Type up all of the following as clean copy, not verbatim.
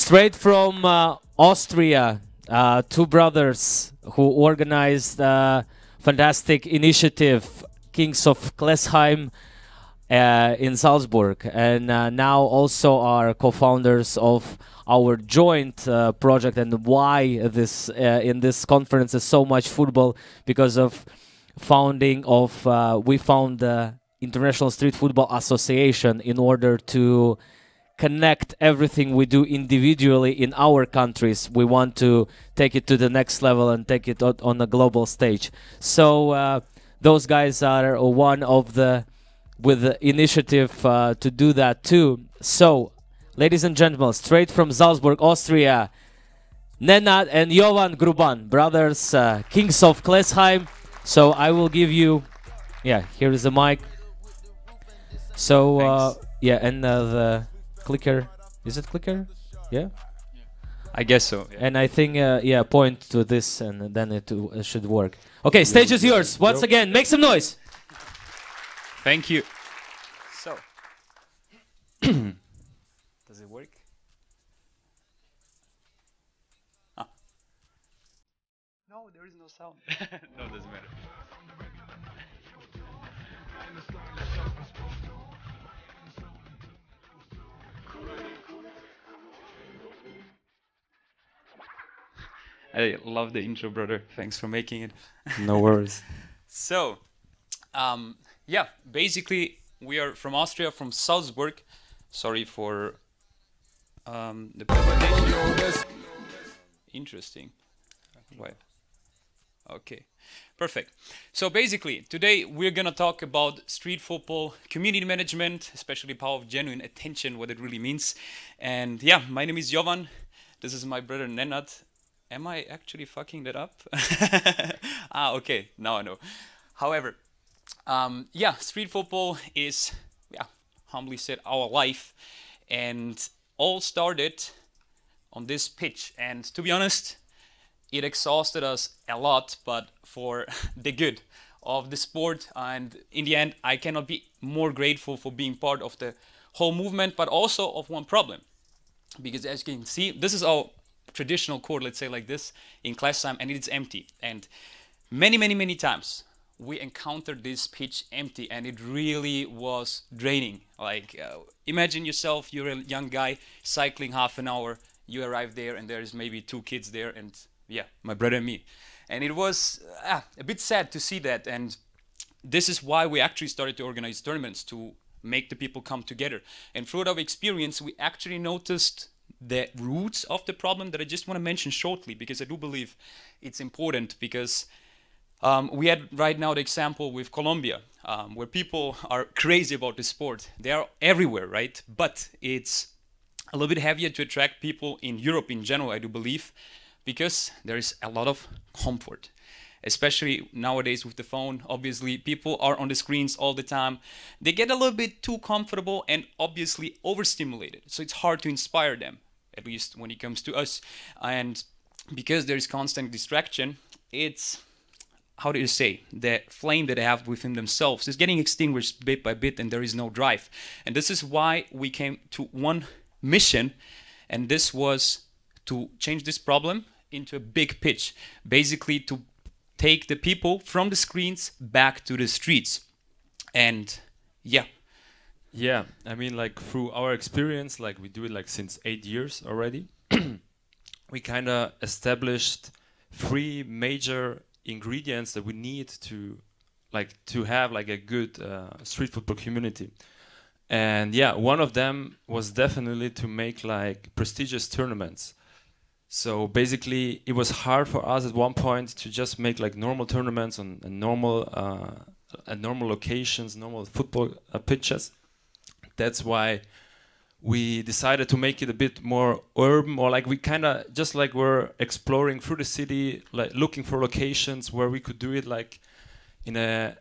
Straight from Austria, two brothers who organized a fantastic initiative, Kings of Klessheim, in Salzburg, and now also are co-founders of our joint project. And why this in this conference is so much football, because of founding of we found the International Street Football Association in order to connect everything we do individually in our countries. We want to take it to the next level and take it on a global stage. So those guys are one of the with the initiative to do that too. So, ladies and gentlemen, straight from Salzburg, Austria, Nenad and Jovan Gruban, brothers, Kings of Klessheim. So I will give you, yeah, here is the mic. So yeah, and the clicker, is it clicker? Yeah? I guess so. Yeah. And I think, yeah, point to this and then it should work. Okay, stage is yours. Once again, make some noise. Thank you. So, does it work? Ah. No, there is no sound. No, it doesn't matter. I love the intro, brother. Thanks for making it. No worries. So, yeah, basically we are from Austria, from Salzburg. Sorry for the presentation. Interesting. Right. Okay, perfect. So basically, today we're gonna talk about street football, community management, especially power of genuine attention, what it really means. And yeah, my name is Jovan. This is my brother Nenad. Am I actually fucking that up? Ah, okay, now I know. However, yeah, street football is, yeah, humbly said, our life, and all started on this pitch. And to be honest, it exhausted us a lot, but for the good of the sport. And in the end, I cannot be more grateful for being part of the whole movement, but also of one problem. Because as you can see, this is our traditional court, let's say like this, in Klessheim, and it's empty. And many times we encountered this pitch empty, and it really was draining. Like, imagine yourself, you're a young guy cycling half an hour, you arrive there and there's maybe 2 kids there, and yeah, my brother and me. And it was a bit sad to see that, and this is why we actually started to organize tournaments, to make the people come together. And through our experience, we actually noticed the roots of the problem that I just want to mention shortly, because I do believe it's important. Because we had right now the example with Colombia, where people are crazy about the sport. They are everywhere, right? But it's a little bit heavier to attract people in Europe in general, I do believe, because there is a lot of comfort. Especially nowadays with the phone, obviously people are on the screens all the time. They get a little bit too comfortable and obviously overstimulated. So it's hard to inspire them, at least when it comes to us. And because there is constant distraction, it's, how do you say, the flame that they have within themselves is getting extinguished bit by bit, and there is no drive. And this is why we came to one mission, and this was to change this problem into a big pitch. Basically to take the people from the screens back to the streets. And yeah. Yeah, I mean, like, through our experience, like, we do it like since 8 years already. We kind of established 3 major ingredients that we need to have like a good street football community. And yeah, one of them was definitely to make like prestigious tournaments. So basically, it was hard for us at one point to just make like normal tournaments on normal locations, normal football pitches. That's why we decided to make it a bit more urban, or like we kind of just like were exploring through the city, like looking for locations where we could do it, like in a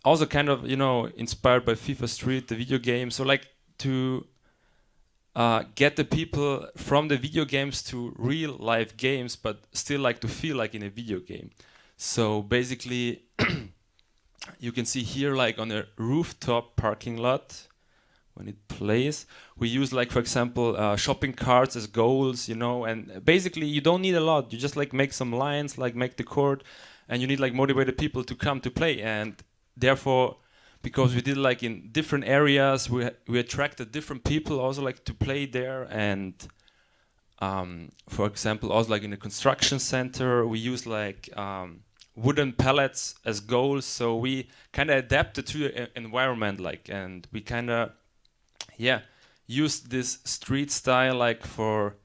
also kind of, you know, inspired by FIFA Street, the video game. So like to get the people from the video games to real life games, but still like to feel like in a video game. So basically, you can see here like on a rooftop parking lot, when it plays. We use like, for example, shopping carts as goals, you know, and basically you don't need a lot. You just like make some lines, like make the court, and you need like motivated people to come to play. And therefore, because we did like in different areas, we attracted different people also like to play there. And for example, also like in a construction center, we use like wooden pallets as goals. So we kind of adapted to the environment, like, and we kind of, yeah, used this street style like for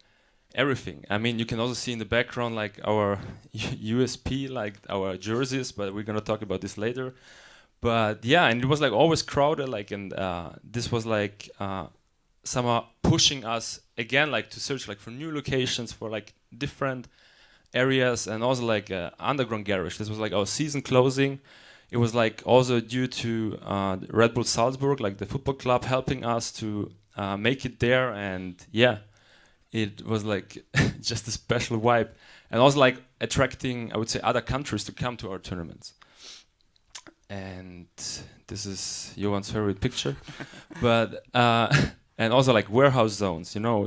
everything. I mean, you can also see in the background like our USP, like our jerseys, but we're gonna talk about this later. But yeah, and it was like always crowded, like, and this was like somehow pushing us again, like to search like for new locations for like different areas, and also like underground garage. This was like our season closing. It was like also due to Red Bull Salzburg, like the football club, helping us to make it there, and yeah, it was like just a special vibe, and also like attracting, I would say, other countries to come to our tournaments. And this is Jovan's favorite picture, but and also like warehouse zones. You know,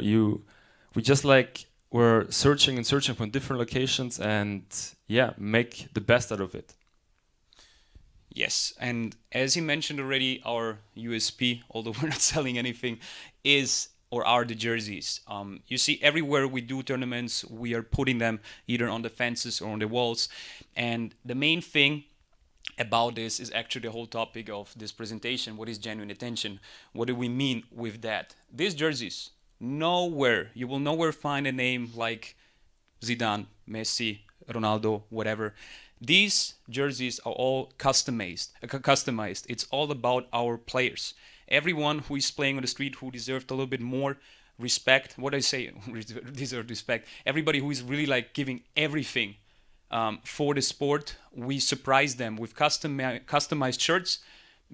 we just like were searching and searching for different locations, and yeah, make the best out of it. Yes, and as you mentioned already, our USP, although we're not selling anything, is or are the jerseys. You see, everywhere we do tournaments, we are putting them either on the fences or on the walls, and the main thing about this is actually the whole topic of this presentation. What is genuine attention? What do we mean with that? These jerseys, nowhere, you will nowhere find a name like Zidane, Messi, Ronaldo, whatever. These jerseys are all customized. It's all about our players. Everyone who is playing on the street who deserved a little bit more respect, what I say, deserve respect. Everybody who is really like giving everything for the sport, we surprise them with customized shirts.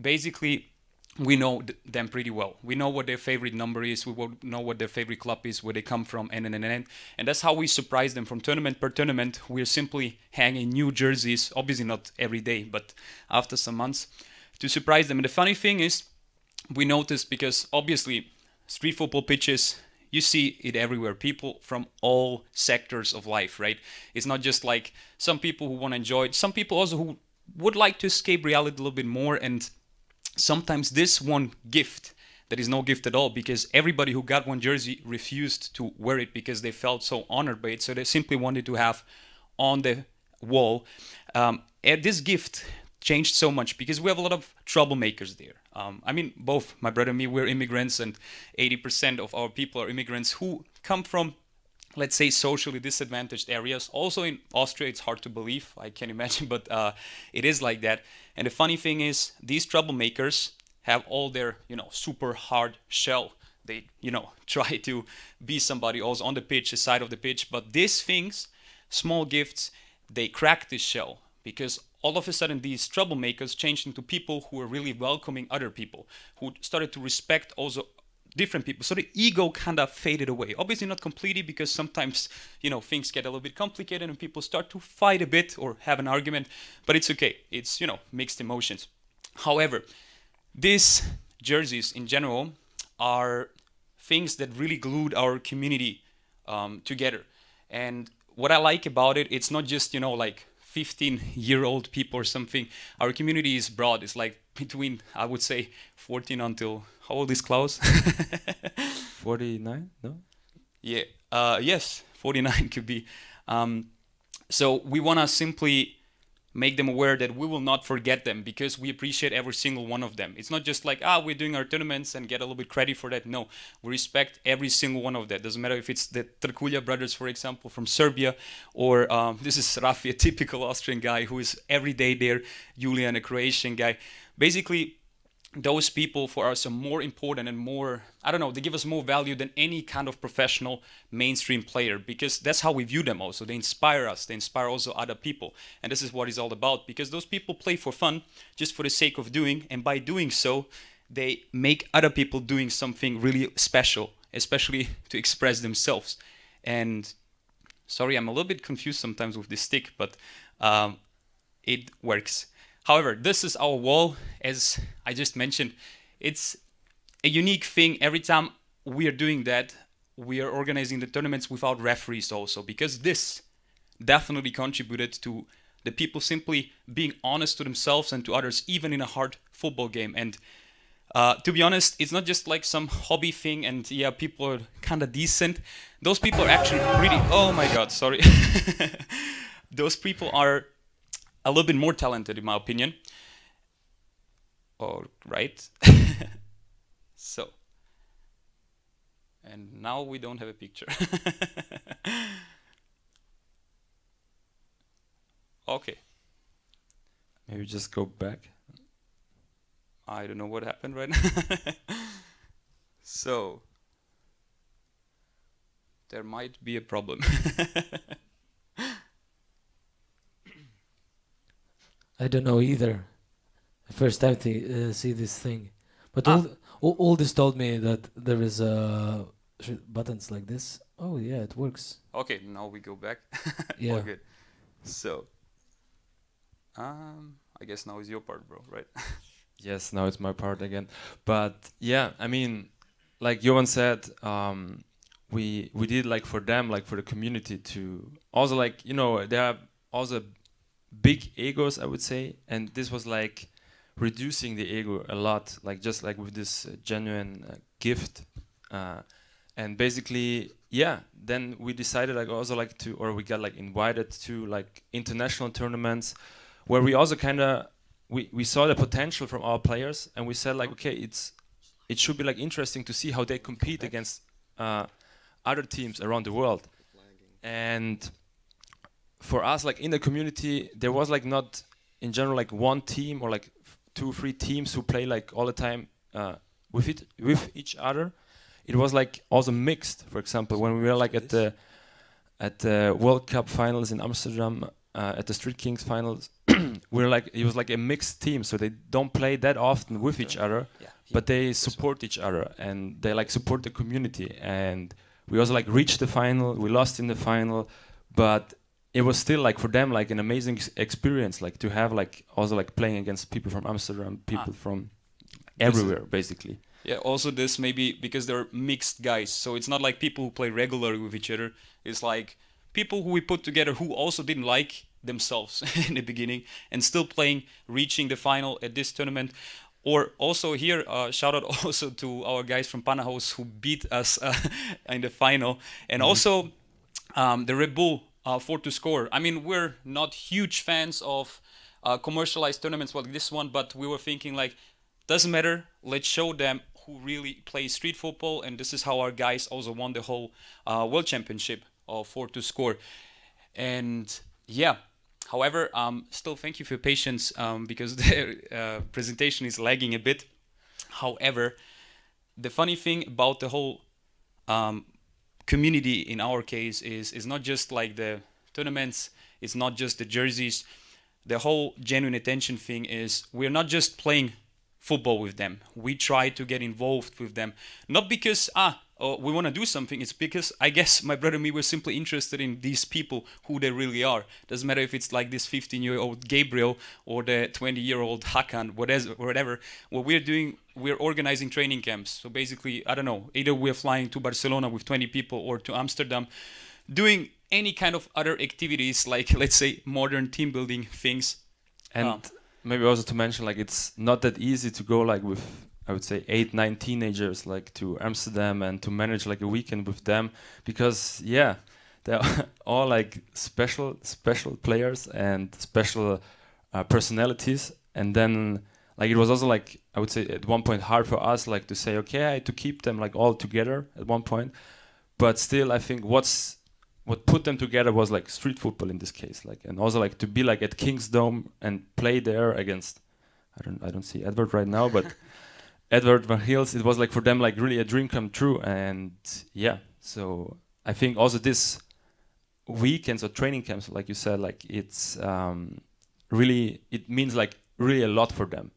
Basically, we know them pretty well. We know what their favorite number is. We know what their favorite club is, where they come from, and that's how we surprise them from tournament per tournament. We're simply hanging new jerseys, obviously not every day, but after some months, to surprise them. And the funny thing is, we noticed, because obviously street football pitches, you see it everywhere. People from all sectors of life, right? It's not just like some people who want to enjoy it. Some people also who would like to escape reality a little bit more. And sometimes this one gift that is no gift at all, because everybody who got one jersey refused to wear it because they felt so honored by it. So they simply wanted to have on the wall. And this gift changed so much because we have a lot of troublemakers there. I mean, both my brother and me, we're immigrants, and 80% of our people are immigrants who come from, let's say, socially disadvantaged areas. Also in Austria, it's hard to believe, I can imagine, but it is like that. And the funny thing is, these troublemakers have all their, super hard shell. They, try to be somebody also on the pitch, the side of the pitch. But these things, small gifts, they crack this shell, because all of a sudden these troublemakers changed into people who are really welcoming other people, who started to respect also different people. So the ego kind of faded away. Obviously not completely, because sometimes, things get a little bit complicated and people start to fight a bit or have an argument, but it's okay. It's, mixed emotions. However, these jerseys in general are things that really glued our community together. And what I like about it, it's not just, like 15-year-old people or something. Our community is broad. It's like between, I would say, 14 until, how old is Klaus? 49? No? Yeah. Yes, 49 could be. So we want to simply make them aware that we will not forget them, because we appreciate every single one of them. It's not just like, we're doing our tournaments and get a little bit credit for that. No, we respect every single one of that. Doesn't matter if it's the Trkulja brothers, for example, from Serbia, or this is Rafi, a typical Austrian guy who is every day there, Julian, a Croatian guy. Basically, those people for us are more important and more, I don't know, they give us more value than any kind of professional mainstream player, because that's how we view them also. They inspire us, they inspire also other people. And this is what it's all about, because those people play for fun, just for the sake of doing, and by doing so, they make other people doing something really special, especially to express themselves. And sorry, I'm a little bit confused sometimes with this stick, but it works. However, this is our wall. As I just mentioned, it's a unique thing. Every time we are doing that, we are organizing the tournaments without referees also, because this definitely contributed to the people simply being honest to themselves and to others, even in a hard football game. And to be honest, it's not just like some hobby thing and yeah, people are kind of decent. Those people are actually really, oh my god, sorry. Those people are a little bit more talented in my opinion. All right. So, and now we don't have a picture. Okay. Maybe just go back. I don't know what happened right now. So, there might be a problem. I don't know either. First time to see this thing, but all this told me that there is buttons like this. Oh yeah, it works. Okay, now we go back. Yeah. All good. So, I guess now is your part, bro, right? Yes, now it's my part again. But yeah, I mean, like Jovan said, we did like for them, like for the community to also like, you know, there are also big egos, I would say, and this was like reducing the ego a lot, like just like with this genuine gift, and basically, yeah, then we decided like also like to, or we got like invited to like international tournaments, where we also kind of we saw the potential from our players, and we said like, okay, it should be like interesting to see how they compete against other teams around the world. And for us, like in the community, there was like not in general like one team or like 2 or 3 teams who play like all the time with each other. It was like also mixed. For example, when we were like at the World Cup finals in Amsterdam, at the Street Kings finals, we're like, it was like a mixed team, so they don't play that often with each other, but they support each other and they like support the community. And we also like reached the final. We lost in the final, but it was still like for them like an amazing experience, like to have like also like playing against people from Amsterdam, people from everywhere basically. Yeah, also this maybe because they're mixed guys, so it's not like people who play regularly with each other. It's like people who we put together who also didn't like themselves in the beginning and still playing, reaching the final at this tournament. Or also here, shout out also to our guys from Panahaus who beat us in the final. And also the Red Bull for to score. I mean, we're not huge fans of commercialized tournaments like this one, but we were thinking like, doesn't matter, let's show them who really plays street football. And this is how our guys also won the whole World Championship of 4 to score. And yeah, however, still thank you for your patience because the presentation is lagging a bit. However, the funny thing about the whole community in our case is not just like the tournaments, it's not just the jerseys. The whole genuine attention thing is we're not just playing football with them. We try to get involved with them, not because we want to do something. It's because I guess my brother and me were simply interested in these people, who they really are. Doesn't matter if it's like this 15-year-old Gabriel or the 20-year-old Hakan, whatever. What we're doing, we're organizing training camps. So basically, I don't know, either we're flying to Barcelona with 20 people or to Amsterdam, doing any kind of other activities, like let's say modern team building things. And maybe also to mention, like it's not that easy to go like with, I would say 8, 9 teenagers like to Amsterdam and to manage like a weekend with them, because yeah, they're all like special players and special personalities. And then like it was also like, I would say at one point hard for us like to say, okay, to keep them like all together at one point. But still, I think what put them together was like street football in this case, like, and also like to be like at King's Dome and play there against, I don't see Edward right now, but Edward Van Hills, it was like for them like really a dream come true. And yeah, so I think also this weekends or training camps, like you said, like it's really, it means like really a lot for them.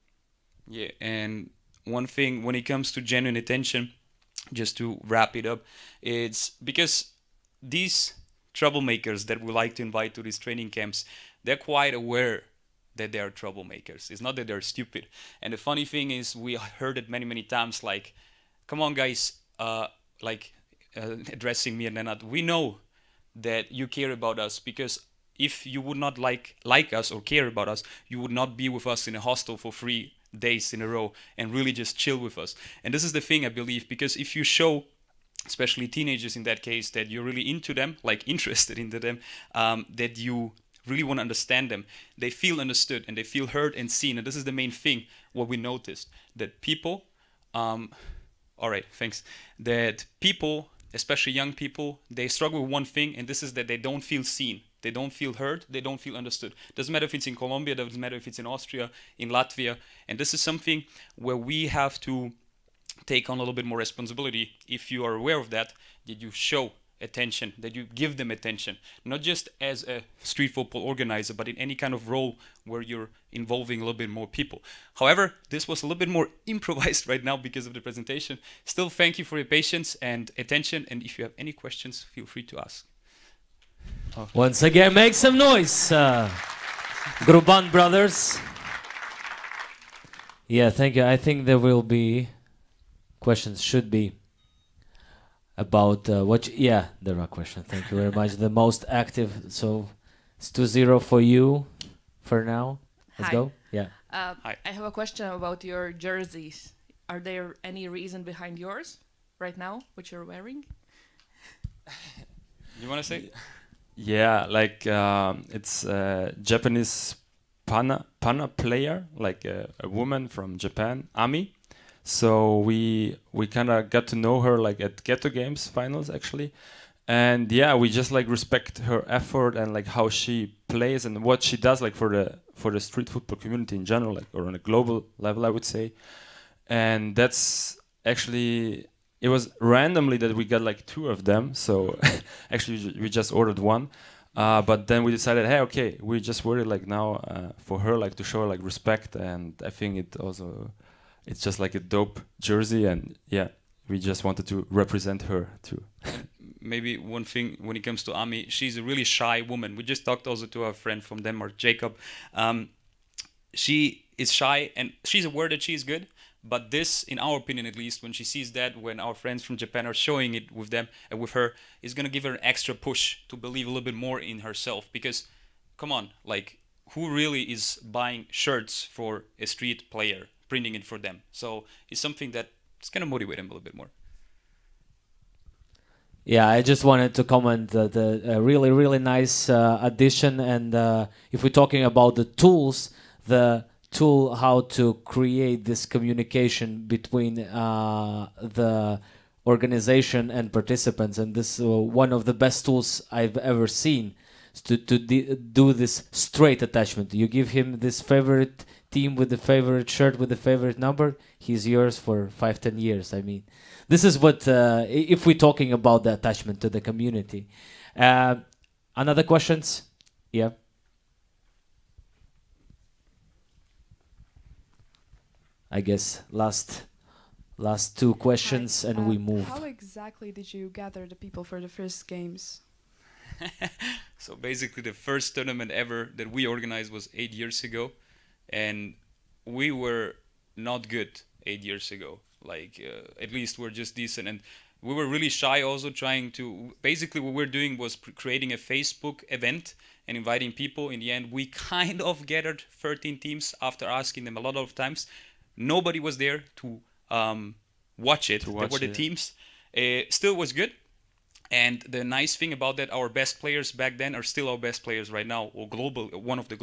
Yeah, and one thing when it comes to genuine attention, just to wrap it up, it's because these troublemakers that we like to invite to these training camps, they're quite aware that they are troublemakers. It's not that they're stupid. And the funny thing is, we heard it many times, like, come on, guys, addressing me and Nenad, we know that you care about us, because if you would not like us or care about us, you would not be with us in a hostel for 3 days in a row and really just chill with us. And this is the thing, I believe, because if you show, especially teenagers in that case, that you're really into them, like interested into them, that you really want to understand them, they feel understood and they feel heard and seen. And this is the main thing, what we noticed, that people, all right, thanks, that people, especially young people, they struggle with one thing, and this is that they don't feel seen. They don't feel heard, they don't feel understood. Doesn't matter if it's in Colombia, doesn't matter if it's in Austria, in Latvia. And this is something where we have to take on a little bit more responsibility. If you are aware of that, that you show attention, that you give them attention, not just as a street football organizer, but in any kind of role where you're involving a little bit more people. However, this was a little bit more improvised right now because of the presentation. Still, thank you for your patience and attention, and if you have any questions, feel free to ask. Once again, make some noise, Gruban brothers. Yeah, thank you. I think there will be questions, should be, about yeah, there are questions. Thank you very much. The most active, so it's 2-0 for you for now. Let's go. Yeah. Hi. I have a question about your jerseys. Are there any reason behind yours right now, which you're wearing? You want to say? Yeah, like it's a Japanese pana player, like a woman from Japan, Ami. So we kind of got to know her like at Ghetto Games finals actually, and yeah, we just like respect her effort and like how she plays and what she does like for the street football community in general, like, or on a global level, I would say. And that's actually, it was randomly that we got like 2 of them. So actually we just ordered 1. But then we decided, hey, okay, we just wear it like now for her, like to show her like respect. And I think it's just like a dope jersey. And yeah, we just wanted to represent her too. Maybe one thing when it comes to Ami, she's a really shy woman. We just talked also to our friend from Denmark, Jacob. She is shy and she's aware that she's good. But this, in our opinion at least, when she sees that, when our friends from Japan are showing it with them and with her, is going to give her an extra push to believe a little bit more in herself. Because, come on, like, who really is buying shirts for a street player, printing it for them? So it's something that is going to motivate them a little bit more. Yeah, I just wanted to comment that a really, really nice addition. And if we're talking about the tools, the tool how to create this communication between the organization and participants, and this one of the best tools I've ever seen to do this straight attachment. You give him this favorite team with the favorite shirt with the favorite number, he's yours for 5-10 years. I mean, this is what if we're talking about the attachment to the community. Another questions? Yeah. I guess last 2 questions. Hi. And we move. How exactly did you gather the people for the first games? So basically the first tournament ever that we organized was 8 years ago, and we were not good 8 years ago. Like at least we're just decent, and we were really shy also trying to, basically what we're doing was creating a Facebook event and inviting people. In the end we kind of gathered 13 teams after asking them a lot of times. Nobody was there to watch it. There were the teams. Still was good. And the nice thing about that, our best players back then are still our best players right now, or one of the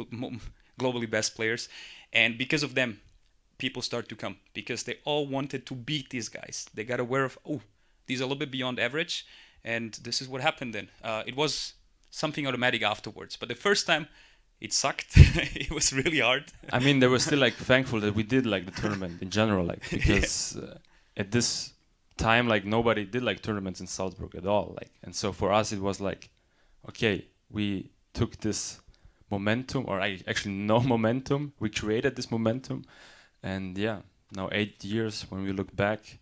globally best players. And because of them, people start to come, because they all wanted to beat these guys. They got aware of, oh, these are a little bit beyond average. And this is what happened then. It was something automatic afterwards. But the first time, it sucked. It was really hard. I mean, they were still like thankful that we did like the tournament in general, like, because at this time, like, nobody did like tournaments in Salzburg at all, like, and so for us it was like, okay, we took this momentum, or actually no momentum, we created this momentum, and yeah, now 8 years when we look back,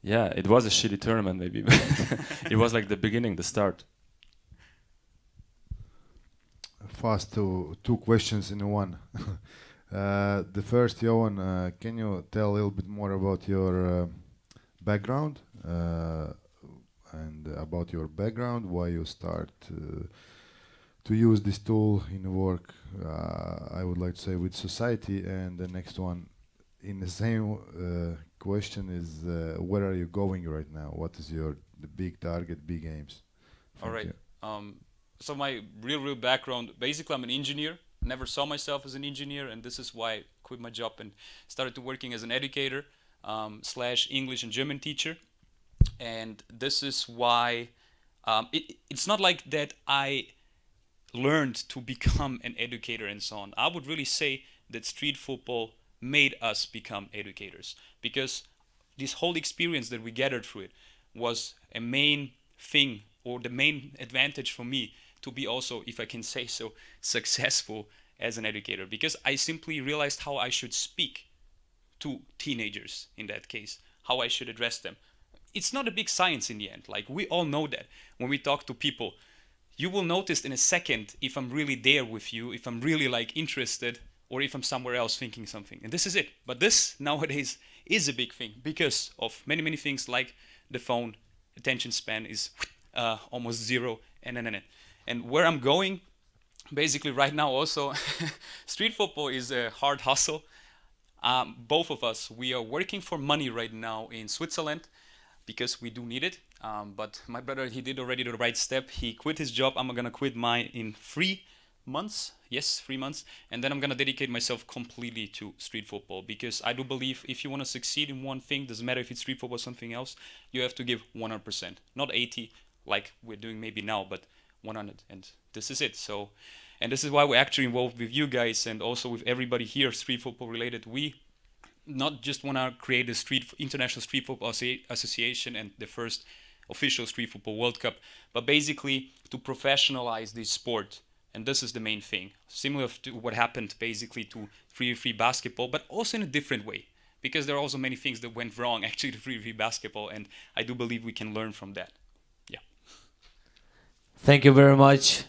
yeah, it was a shitty tournament maybe, but it was like the beginning, the start. Fast two questions in one. The first, Jovan, can you tell a little bit more about your background and about your background, why you start to use this tool in work. I would like to say with society, and the next one in the same question is where are you going right now? What is the big target, big aims? All right. So my real background, basically I'm an engineer. Never saw myself as an engineer, and this is why I quit my job and started to working as an educator slash English and German teacher. And this is why it's not like that I learned to become an educator and so on. I would really say that street football made us become educators, because this whole experience that we gathered through it was a main thing, or the main advantage for me to be also, if I can say so, successful as an educator, because I simply realized how I should speak to teenagers in that case, how I should address them. It's not a big science in the end. Like, we all know that when we talk to people, you will notice in a second if I'm really there with you, if I'm really like interested, or if I'm somewhere else thinking something. And this is it. But this nowadays is a big thing because of many things, like the phone attention span is almost zero, and where I'm going basically right now also, street football is a hard hustle. Both of us, we are working for money right now in Switzerland because we do need it. But my brother, he did already the right step. He quit his job. I'm gonna quit mine in 3 months. Yes, 3 months. And then I'm gonna dedicate myself completely to street football, because I do believe if you want to succeed in one thing, doesn't matter if it's street football or something else, you have to give 100%. Not 80 like we're doing maybe now, but 100. And this is it. So, and this is why we're actually involved with you guys and also with everybody here, street football related. We not just want to create a international street football association and the first official street football World Cup, but basically to professionalize this sport. And this is the main thing, similar to what happened basically to 3v3 basketball, but also in a different way, because there are also many things that went wrong actually to 3v3 basketball, and I do believe we can learn from that. Yeah. Thank you very much.